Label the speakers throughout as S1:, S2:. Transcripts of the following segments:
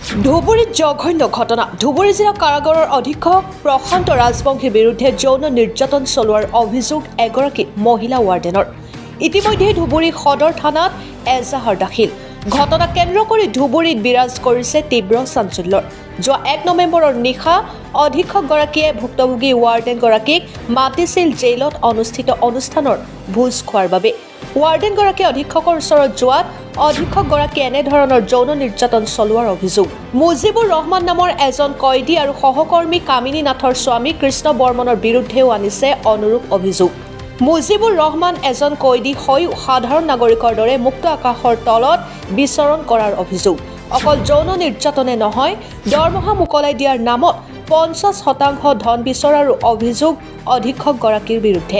S1: ধুবুৰীত জঘন্য ঘটনা। ধুবুৰী জিলা কাৰাগাৰৰ অধীক্ষক প্ৰশান্ত ৰাজবংশীৰ বিৰুদ্ধে যৌন নিৰ্যাতন চলোৱাৰ অভিযোগ এগৰাকী মহিলা ৱাৰ্ডেনৰ। ইতিমধ্যে ধুবুৰী সদৰ থানাত এজাহাৰ দাখিল। ঘটনা কেন্দ্ৰ কৰি ধুবুৰীত বিৰাজ কৰিছে তীব্ৰ চাঞ্চল্যৰ। যোৱা 1 নৱেম্বৰৰ নিশা অধীক্ষকগৰাকীয়ে ভুক্তভোগী ৱাৰ্ডেনগৰাকীক মাতিছিল জেইলত অনুষ্ঠিত অনুষ্ঠানৰ ভোজ খোৱাৰ বাবে। ৱাৰ্ডেনগৰাকীয়ে অধীক্ষকৰ ওচৰত যোৱাত অধীক্ষকগৰাকীয়ে এনেধৰণৰ যৌন নিৰ্যাতন চলোৱাৰ অভিযোগ। মুজিবুৰ ৰহমান নামৰ এজন কয়দী আৰু সহকৰ্মী কামিনী নাথৰ স্বামী কৃষ্ণ বৰ্মনৰ বিৰুদ্ধেও আনিছে অনুৰূপ অভিযোগ। মুজিবুৰ ৰহমান এজন কয়দী হৈও সাধাৰণ নাগৰিকৰ দৰে মুক্ত আকাশৰ তলত বিচৰণ কৰাৰ অভিযোগ। অকল যৌন নিৰ্যাতনে নহয়, দৰমহা মোকলাই দিয়াৰ নামত 50% ধন বিচৰাৰো অভিযোগ অধীক্ষকগৰাকীৰ বিৰুদ্ধে।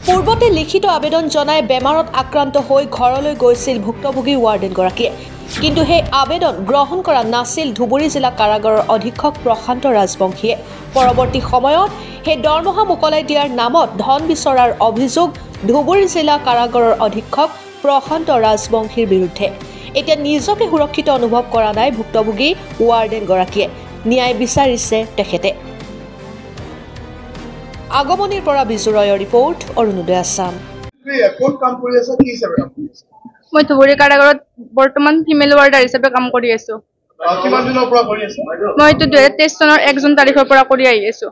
S1: পূৰ্বতে লিখিত আবেদন জনাই বেমাৰত আক্ৰান্ত হৈ ঘৰলৈ গৈছিল ভুক্তভোগী ৱাৰ্ডেনগৰাকীয়ে। কিন্তু সেই আবেদন গ্ৰহণ কৰা নাছিল ধুবুৰী জিলা কাৰাগাৰৰ অধীক্ষক প্ৰশান্ত ৰাজবংশীয়ে। পৰৱৰ্তী সময়ত সেই দৰমহা মোকলাই দিয়াৰ নামত ধন বিচৰাৰ অভিযোগ ধুবুৰী জিলা কাৰাগাৰৰ অধীক্ষক প্ৰশান্ত ৰাজবংশীৰ বিৰুদ্ধে। এতিয়া নিজকে সুৰক্ষিত অনুভৱ কৰা নাই ভুক্তভোগী ৱাৰ্ডেনগৰাকীয়ে। ন্যায় বিচাৰিছে তেখেতে। আগমনিৰ পৰা বিজু ৰয়ৰ ৰিপৰ্ট, অৰুণোদয় আছাম।
S2: মই ধুবুৰী কাৰাগাৰত বৰ্তমান ফিমেল ৱাৰ্ডাৰ হিচাপে কাম কৰি আছো। মই 2023 চনৰ 1 জুন তাৰিখৰ পৰা কৰি আহি আছো।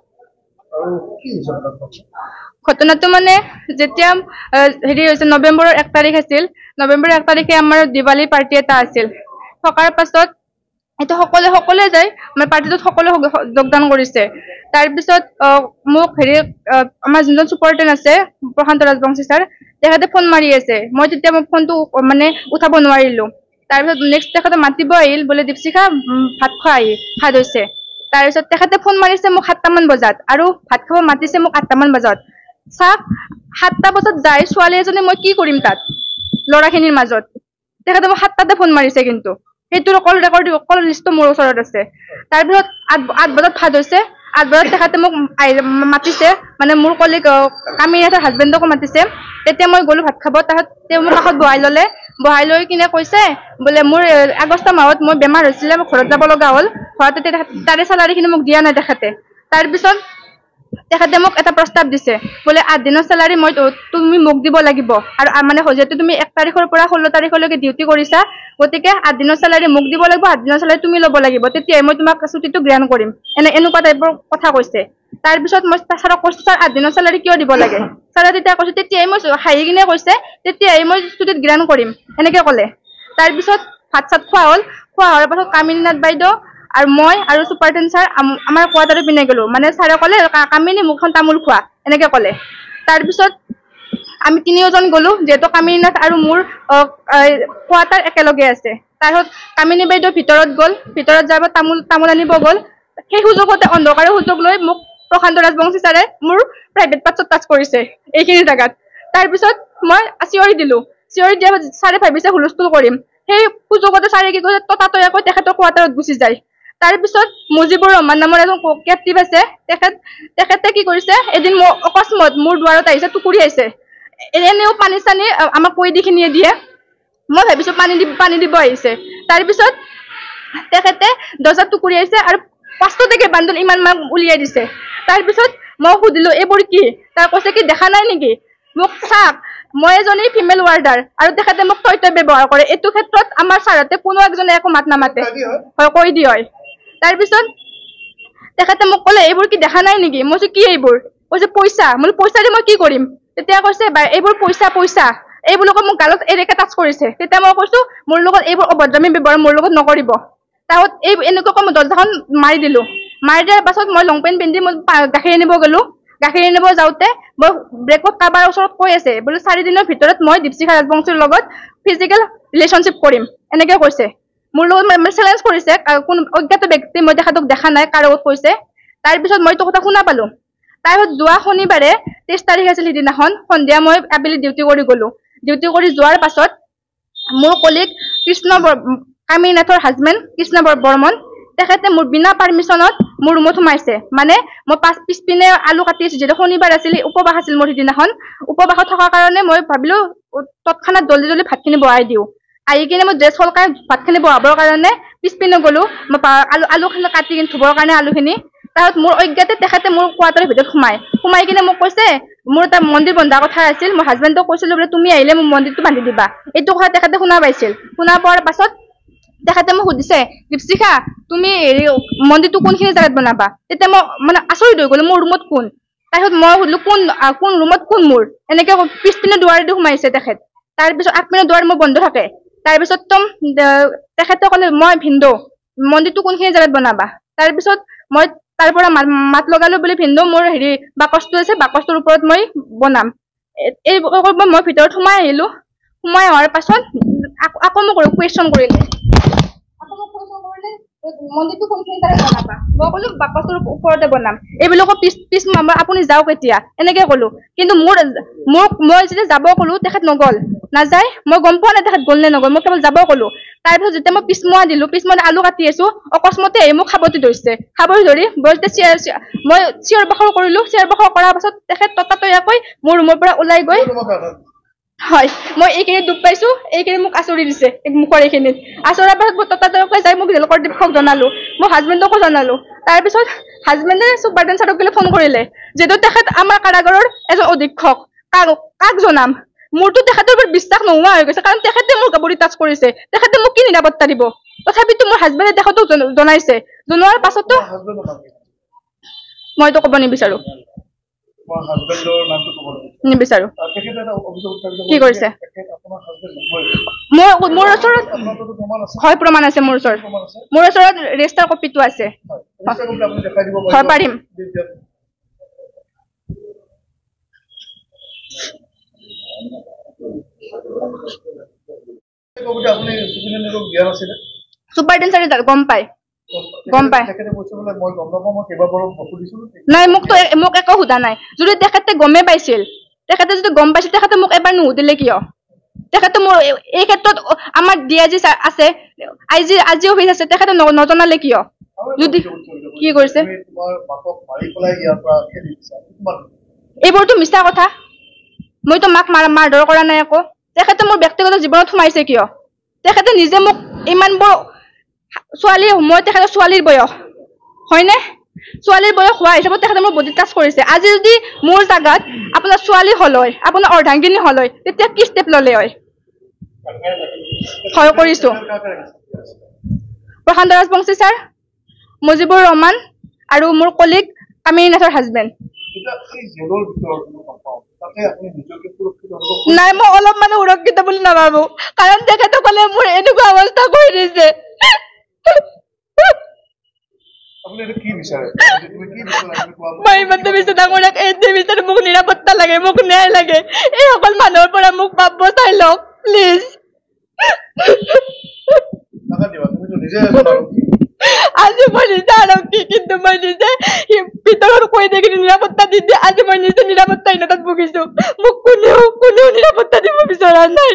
S2: ঘটনাটো মানে যেতিয়া হেৰি হৈছে নৱেম্বৰৰ 1 তাৰিখ আছিল। নৱেম্বৰৰ 1 তাৰিখে আমাৰ দিৱালী পাৰ্টি এটা আছিল। থকাৰ পাছত এটা সকলোৱে যায়, মানে পাৰ্টিটোত সকলো যোগদান কৰিছে। তাৰপিছত মোক হেৰি আমাৰ যোনজন ছুপাৰটেণ্ট আছে প্ৰশান্ত ৰাজবংশী ছাৰ, তেখেতে ফোন মাৰি আছে। মই তেতিয়া মোৰ ফোনটো মানে উঠাব নোৱাৰিলো। তাৰপিছত নেক্সট তেখেতে মাতিব আহিল, বোলে দীপশিখা ভাত খোৱা ভাত হৈছে। তাৰপিছত তেখেতে ফোন মাৰিছে মোক 7টামান বজাত আৰু ভাত খাব মাতিছে মোক 8টামান বজাত। চাওক 7টা বজাত যায় ছোৱালী এজনী, মই কি কৰিম তাত ল'ৰাখিনিৰ মাজত? তেখেতে মোক 7টাতে ফোন মাৰিছে, কিন্তু সেইটোৰ কল লিষ্টটো মোৰ ওচৰত আছে। তাৰপিছত 8 বজাত ভাত হৈছে। 8 বজাত তেখেতে মোক মাতিছে, মানে মোৰ কলিগ কামিনীনাথৰ হাজবেণ্ডকো মাতিছে। তেতিয়া মই গ'লো ভাত খাব। তাৰপিছত তেওঁ মোক কাষত বহাই লৈ কিনে কৈছে বোলে মোৰ আগষ্ট মাহত মই বেমাৰ হৈছিলে, মই ঘৰত যাব লগা হ'ল। ঘৰতে তাৰে চেলাৰীখিনি মোক দিয়া নাই তেখেতে। তাৰপিছত তেখেতে মোক এটা প্ৰস্তাৱ দিছে, বোলে 8 দিনৰ চেলাৰী তুমি মোক দিব লাগিব। আৰু মানে যিহেতু তুমি 1 তাৰিখৰ পৰা 16 তাৰিখলৈকে ডিউটি কৰিছা, গতিকে 8 দিনৰ চেলাৰী মোক দিব লাগিব, 8 দিনৰ চেলাৰী তুমি ল'ব লাগিব। তেতিয়াই মই তোমাক ছুটিটো গ্ৰহণ কৰিম। এনেকুৱা টাইপৰ কথা কৈছে। তাৰপিছত মই ছাৰক কৈছো, ছাৰ 8 দিনৰ চেলাৰী কিয় দিব লাগে? ছাৰে তেতিয়া কৈছে, তেতিয়াই মই হাঁহি কিনে কৈছে, তেতিয়াই মই ছুটিত গ্ৰহণ কৰিম, এনেকে ক'লে। তাৰপিছত ভাত চাত খোৱা হ'ল। খোৱা হোৱাৰ পাছত কামিনীনাথ বাইদেউ আৰু মই আৰু ছুপাৰটেণ্ট ছাৰ আমাৰ কোৱাৰ্টাৰত পিনে গ'লো। মানে ছাৰে ক'লে কামিনী মুখখন তামোল খোৱা, এনেকে ক'লে। তাৰপিছত আমি 3জন গ'লো, যিহেতু কামিনীনাথ আৰু মোৰ কোৱাৰ্টাৰ একেলগে আছে। তাৰপিছত কামিনী বাইদেউ ভিতৰত গ'ল। ভিতৰত যাব তামোল আনিব গ'ল। সেই সুযোগতে অন্ধকাৰৰ সুযোগ লৈ মোক প্ৰশান্ত ৰাজবংশী ছাৰে মোৰ প্ৰাইভেট পাৰ্টছত টাচ কৰিছে, এইখিনি জেগাত। তাৰপিছত মই চিঞৰি দিলো। চিঞৰি দিয়া ছাৰে ভাবিছে হুলস্থুল কৰিম। সেই সুযোগতে ছাৰে কি কৈছে, ততাতৈয়াকৈ তেখেতৰ কোৱাৰ্টাৰত গুচি যায়। তাৰপিছত মুজিবুৰ ৰহমান নামৰ এজন কেপ্টিভ আছে, তেখেতে কি কৰিছে, এদিন অকস্মাত মোৰ দুৱাৰত আহিছে, টুকুৰি আহিছে। এনেও পানী চানী আমাক কয়দীখিনিয়ে দিয়ে। মই ভাবিছো পানী দিব আহিছে। তাৰপিছত তেখেতে দৰ্জাত টুকুৰি আহিছে আৰু 5টা টেকে বান্দোল ইমান উলিয়াই দিছে। তাৰপিছত মই সুধিলো, এইবোৰ কি? তাৰ কৈছে কি, দেখা নাই নেকি? মোক চাওক, মই এজনী ফিমেল ৱাৰ্ডাৰ আৰু তেখেতে মোক তই ব্যৱহাৰ কৰে। এইটো ক্ষেত্ৰত আমাৰ ছাৰহঁতে কোনো একজনে একো মাত নামাতে, হয় কয়দী হয়। তাৰপিছত তেখেতে মোক ক'লে, এইবোৰ কি দেখা নাই নেকি? মই কৈছো কি এইবোৰ? কৈছে পইচা। মই পইচা দি মই কি কৰিম? তেতিয়া কৈছে এইবোৰ পইচা। এইবোৰ মোক গালত এনেকে টাচ কৰিছে। তেতিয়া মই কৈছো, মোৰ লগত এইবোৰ অভদ্ৰামী ব্যৱহাৰ মোৰ লগত নকৰিব। তাৰপিছত এনেকুৱাকৈ মই দৰ্জাখন মাৰি দিলো। মাৰি দিয়াৰ পাছত মই লং পেণ্ট পিন্ধি মই গাখীৰ আনিব গ'লো। গাখীৰ আনিব যাওঁতে মই ব্ৰেকত কাৰোবাৰ ওচৰত কৈ আছে বোলে 4 দিনৰ ভিতৰত মই দীপশিখা ৰাজবংশীৰ লগত ফিজিকেল ৰিলেশ্যনশ্বিপ কৰিম, এনেকে কৈছে। মোৰ লগত চেলেঞ্জ কৰিছে, কোন অজ্ঞাত ব্যক্তি, মই তেখেতক দেখা নাই কাৰ লগত কৈছে। তাৰপিছত মই এইটো কথা শুনা পালো। তাৰপিছত যোৱা শনিবাৰে 23 তাৰিখ আছিল, সিদিনাখন সন্ধিয়া মই আবেলি ডিউটি কৰি গ'লো। ডিউটি কৰি যোৱাৰ পাছত মোৰ কলিগ কামিনীনাথৰ হাজবেণ্ড কৃষ্ণ বৰ্মন, তেখেতে মোৰ বিনা পাৰ্মিশ্যনত মোৰ ৰুমত সোমাইছে। মানে মই পিছপিনে আলু কাটি আছো, যিহেতু শনিবাৰ আছিল, উপবাস আছিল মোৰ সিদিনাখন। উপবাসত থকাৰ কাৰণে মই ভাবিলো তৎক্ষণাত জলদি ভাতখিনি বহাই দিওঁ। আহি কিনে মই ড্ৰেছ সলকাই ভাতখিনি বহাবৰ কাৰণে পিছপিনে গ'লো মই আলুখিনি কাটি কিনে ধুবৰ কাৰণে আলুখিনি তাৰপিছত মোৰ অজ্ঞাতে তেখেতে মোৰ কোৱাৰ্টাৰৰ ভিতৰত সোমাই কিনে মোক কৈছে মোৰ এটা মন্দিৰ বন্ধা কথা আছিল মই হাজবেণ্ডক কৈছিলো বোলে তুমি আহিলে মোক মন্দিৰটো বান্ধি দিবা এইটো কথা তেখেতে শুনা পাইছিল শুনা পোৱাৰ পাছত তেখেতে মোক সুধিছে দীপশিখা তুমি মন্দিৰটো কোনখিনি জেগাত বনাবা তেতিয়া মই মানে আচৰিত হৈ গ'লো মোৰ ৰুমত কোন তাৰপিছত মই সুধিলো কোন ৰুমত কোন মোৰ এনেকে পিছপিনে দুৱাৰেদি সোমাইছে তেখেত তাৰপিছত আগপিনে দুৱাৰ মোৰ বন্ধ থাকে তাৰপিছত তেখেতে ক'লে মই ভিন্দো মন্দিৰটো কোনখিনি জেগাত বনাবা তাৰপিছত মই তাৰ পৰা মাত লগালো বুলি ভিন্দো মোৰ বাকচটো আছে বাকচটোৰ ওপৰত মই বনাম এই মই ভিতৰত সোমাই আহিলো সোমাই অহাৰ পাছত আকৌ মোক কুৱেশ্যন কৰিলে মন্দিৰটো কোনখিনি জেগাত বনাবা মই ক'লো বাকচটোৰ ওপৰতে বনাম এইবিলাকো পিছ আপুনি যাওক এতিয়া এনেকে ক'লো কিন্তু মই যেতিয়া যাব ক'লো তেখেত নগ'ল নাযায় মই গম পোৱা নাই তেখেত গ'ল নে নগ'ল মই কেৱল যাব ক'লো তাৰপিছত যেতিয়া মই পিছমুৱা দিলো পিছমুৱা আলু কাটি আছো অকস্মাতে মোক খাবতি ধৰিছে খাবতি ধৰি বলতে মই চিঞৰ বাখৰ কৰিলো চিঞৰ বাখৰ কৰাৰ পাছত তেখেত ততাতৈয়াকৈ মোৰ ৰুমৰ পৰা ওলাই গৈ হয় মই এইখিনি দুখ পাইছো এইখিনি মোক আচৰি দিছে মুখৰ এইখিনিত আচৰাৰ পাছত মই ততাতৈয়াকৈ যাই মোক জেল কৰ্তৃপক্ষক জনালো মই হাজবেণ্ডকো জনালো তাৰপিছত হাজবেণ্ডে চুপাৰডেণ্ট ছাৰক ফোন কৰিলে যিহেতু তেখেত আমাৰ কাৰাগাৰৰ এজন অধীক্ষক কাক জনাম মোৰতো তেখেতৰ ওপৰত বিশ্বাস নোহোৱা হৈ গৈছে কাৰণ তেখেতে মোৰ বডি টাচ কৰিছে তেখেতে মোক কি নিৰাপত্তা দিব তথাপিতো মোৰ হাজবেণ্ডে তেখেতক জনাইছে জনোৱাৰ পাছতো মইতো ক'ব নিবিচাৰো নিবিচাৰো কি কৰিছে মোৰ ওচৰত হয় প্ৰমাণ আছে মোৰ ওচৰত ৰেজিষ্টাৰ কপিটো আছে হয় পাৰিম চুপাৰডেণ্ট ছাৰে গম পায় নাই মোক একো সোধা নাই যদি তেখেতে গমেই পাইছিল তেখেতে মোক এবাৰ নুসুধিলে কিয় তেখেতে মোৰ এই ক্ষেত্ৰত আমাৰ ডিআইজি আছে আজি অফিচ আছে তেখেতে নজনালে কিয় যদি কি কৰিছে এইবোৰতো মিছা কথা মইতো মাক মাৰধৰ কৰা নাই আকৌ তেখেতে মোৰ ব্যক্তিগত জীৱনত সোমাইছে কিয় তেখেতে নিজে মোক ইমানবোৰ ছোৱালী মই তেখেতৰ ছোৱালীৰ বয়স হয়নে ছোৱালীৰ বয়স হোৱা হিচাপত তেখেতে মোৰ বডি টাচ কৰিছে আজি যদি মোৰ জাগাত আপোনাৰ ছোৱালী হল হয় আপোনাৰ অৰ্ধাংগিনী হল হয় তেতিয়া কি ষ্টেপ ললে হয় কৰিছো প্ৰশান্ত ৰাজবংশী ছাৰ মুজিবুৰ ৰহমান আৰু মোৰ কলিগ কামিনী নাথৰ হাজবেণ্ড নাই মই অলপ মানে সুৰক্ষিত বুলি নাভাবো কাৰণ তেখেতসকলে মোৰ এনেকুৱা অৱস্থা কৰি দিছে মই ইমানটো বিচাৰো ডাঙৰক এইটোৱে বিচাৰো মোক নিৰাপত্তা লাগে মোক ন্যায় লাগে এই সকল মানুহৰ পৰা মোক পাপ বচাই লওক প্লিজ আজি মই নিজে আৰক্ষী কিন্তু মই নিজে ভিতৰত কৈ দেখি নিৰাপত্তা দি দিয়ে আজি মই নিজে নিৰাপত্তাহীনতাত ভুগিছো মোক কোনেও নিৰাপত্তা দিব বিচৰা নাই